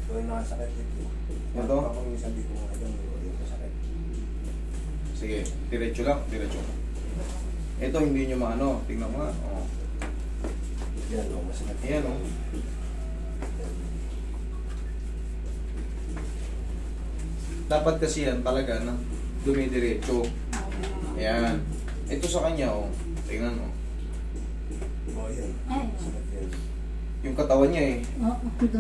Ito yung nakasakit dito. Ito? Kapag minsan dito nga ito masakit. Sige, diretso lang, diretso. Ito hindi nyo maano, tingnan mo nga. Oh. Yan o, masakit. Ayan o. Dapat kasi yan talaga na dumidiretso. Ayan. Ito sa kanya o. Tingnan mo. O yan. Masakit yan. Yung katawan niya eh.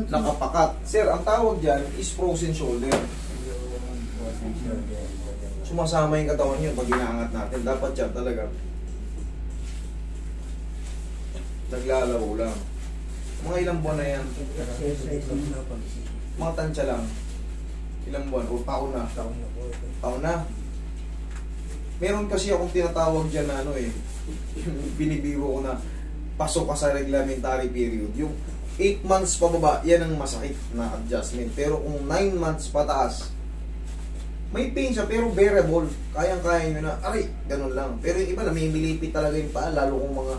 Nakapakat. Sir, ang tawag dyan is frozen shoulder. Sumasama yung katawan niyo pag inaangat natin. Dapat yan talaga. Naglalaro lang. Mga ilang buwan na yan. Mga tansya lang. Ilang buwan? O taon na. Taon na. Meron kasi akong tinatawag dyan na ano eh. Yung binibiro ko na pasok ka sa reglementary period. Yung 8 months pababa, yan ang masakit na adjustment. Pero kung 9 months pataas, may pain siya pero bearable. Kayang-kaya nyo na, aray, ganun lang. Pero yung iba, namimilipit talaga yung paa, lalo kung mga,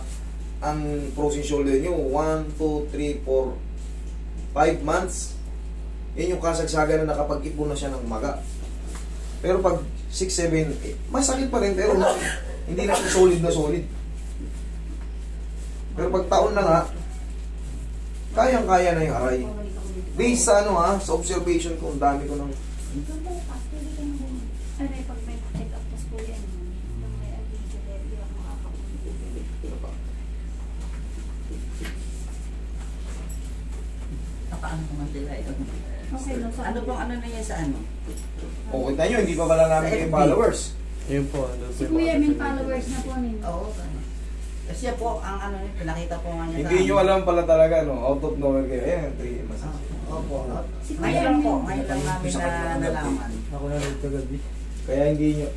ang frozen shoulder nyo, 1, 2, 3, 4, 5 months. Yan yung kasagsagan na nakapag-ipon na siya ng maga. Pero pag 6, 7, masakit pa rin, pero hindi na siya solid na solid. Pero pag taon na nga, kayang-kaya na yung aray. Based sa ano ha, sa observation ko, ang dami ko ng... Ay, pag may check up tas po yan, yung may anti-severity ang makakapunti. Nakaano ko man sila yun. Okay, no, so, Ano pong ano na yan sa ano? O, kita nyo, hindi pa pala namin Sa yung FB. followers. Yun po. si Kuya may followers na po ninyo. Oo. Kasi siya po, ang ano niya, pinakita po nga niya Hindi nyo alam pala talaga, no? Out of nowhere kayo. Ayan, 3 massage. Opo. Si Kuya Ngayon lang po, may- ngayon lang namin na nalaman. Ako na rin kagabi. Kaya hindi nyo...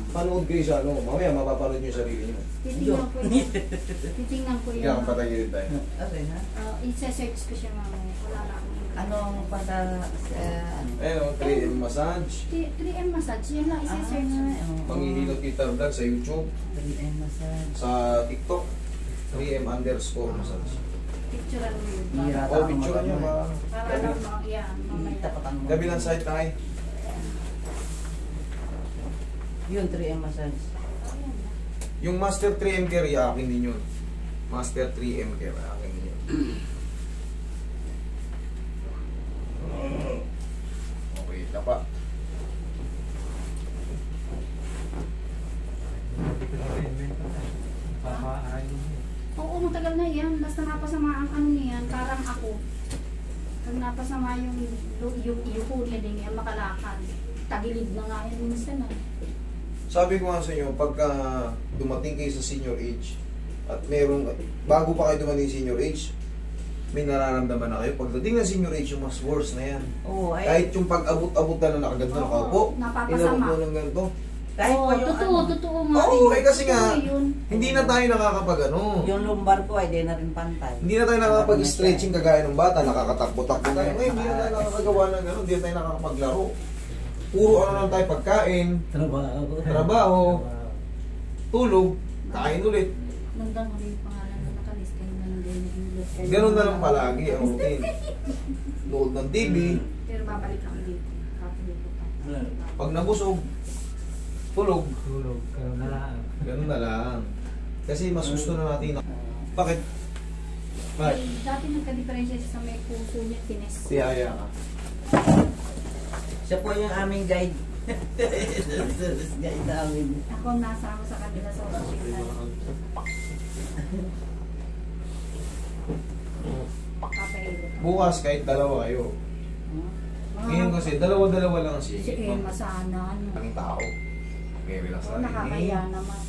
Panood kayo sa ano, mamaya mapapanood nyo yung sarili nyo. Titingnan ko yun. Titingnan ko Kaya yun. kang patagilid tayo. Okay na. Isa-search ko siya mamaya. Wala na akong... Anong pata sa ano? Ayun, 3M massage. 3M massage, yun lang, isa-search. Manghihilot kita vlog sa YouTube, 3M massage. sa TikTok. 3M_massage. Picturean mo yun. Hira. O, picture nyo ba? Para lang mga yan, mamaya. Tapatan mo. Gabi ng site tayo. Yun, 3M massage. Yung Master 3M Care, akin din yun. Master 3M Care, akin din yun. Okay, tapa. Oo, matagal na yan. Basta napasama ang ano niyan, parang ako. Pag napasama yung yuko niya din yan, makalakad. Tagilid na nga yan minsan na. Sabi ko nga sa inyo, pagka dumating kayo sa senior age, at merong, bago pa kayo dumating sa senior age, may nararamdaman na kayo. Pagdating ng senior age, yung mas worse na yan. Oo, ay. Kahit yung pag-abot-abot na nakaganda na nakaupo, napapasama. inabot mo ng ganito. Kahit po yung totoo, ano, totoo nga. Oo, eh kasi nga, Totoo yun. hindi na tayo nakakapag ano. yung lumbar ko ay di na rin pantay. Hindi na tayo nakakapag-stretching kagaya ng bata, nakakatakbo-takbo tayo. Ngayon, hindi na tayo nakakagawa ng gano'n, hindi na tayo nakakapaglaro. Puro ano lang tayo, pagkain, trabaho, tulog, kain ulit. Nandang ko yung pangalan na nakalis kayo na lang din. Ganun na lang palagi ang routine. Nood ng TV, Pero babalik ako dito. Kapulito pa. pag nabusog, tulog. Tulog. Karoon na lang. Ganun na lang. Kasi mas gusto na natin. Bakit? Bakit? Dati nagka-differentiate sa may puso niya, tines. Tiyaya ka. Siya po yung aming guide. Guide namin. Ako nasa ako sa kanila sa hospital. Papahilot. Bukas kahit dalawa kayo. Ngayon kasi dalawa-dalawa lang ang Si singit. Emma sana. Ang tao. Okay, relax Oo, lang. nakakaya naman.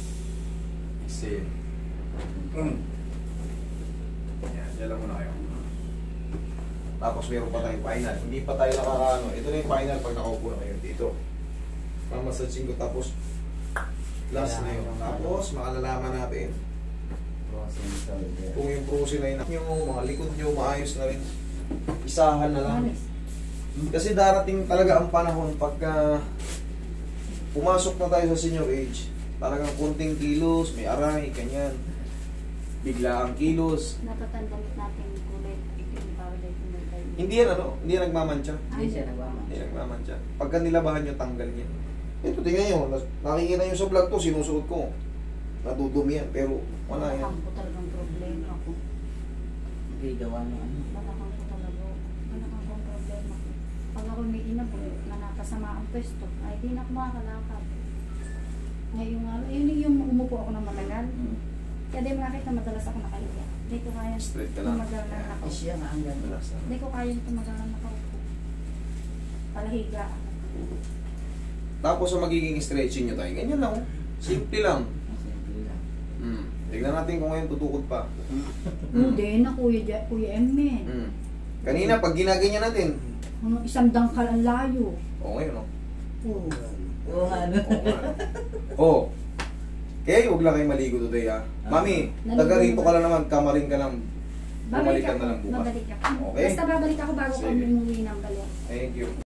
Exhale. Yan, dyan lang muna kayo. Tapos meron pa tayong final. Hindi pa tayo nakakaano. Ito na yung final pag nakaupo na kayo dito. Mamasaging ko tapos last na yun. Tapos makalalaman natin kung yung prosin na yun, yung mga likod nyo maayos na rin. Isahan na lang. Kasi darating talaga ang panahon pagka pumasok na tayo sa senior age, talagang kunting kilos, may aray, ganyan. Bigla ang kilos. Natatandamit natin kulay. Yung para dahil pinagay mo. Hindi yan ano, hindi yan nagmamantsa. Hindi siya nagmamahal. Hindi nagmamantsa. Pagka nilabahan nyo, tanggal niya. Ito, tingnan nyo. Nakikita nyo sa vlog to, sinusuot ko. Nadudumi yan, pero wala yan. Malakang ko talagang problema ko. Hindi gawa ng ano. Malakang ko talaga. Malakang ko problema ko. Pag ako may inabo na nakasama ang pwesto, ay di na ako makakalakad. Ngayon nga, yun yung umupo ako ng matagal. Kaya di makakita madalas ako nakahiga. Di ko kaya Straight ka lang. tumagal na nakaupo. Siya nga ang ganda. Relax na. Di ko kaya tumagal na nakaupo. Palahiga ako. Tapos sa magiging stretching nyo tayo, ganyan lang. Simple lang. Simple lang. Tignan natin kung ngayon tutukod pa. Hindi na Kuya Emen. Kanina, pag ginaganyan natin, Isang dangkal ang layo. ngayon, Oo. Oo nga ano. Oh. Kaya huwag lang kayo maligo today, ha? Mami, taga rito ka lang naman, kamarin ka lang. Bumalik ka na lang bukas. Babalik ako. Okay. Basta babalik ako bago Sige. kami umuwi ng balik.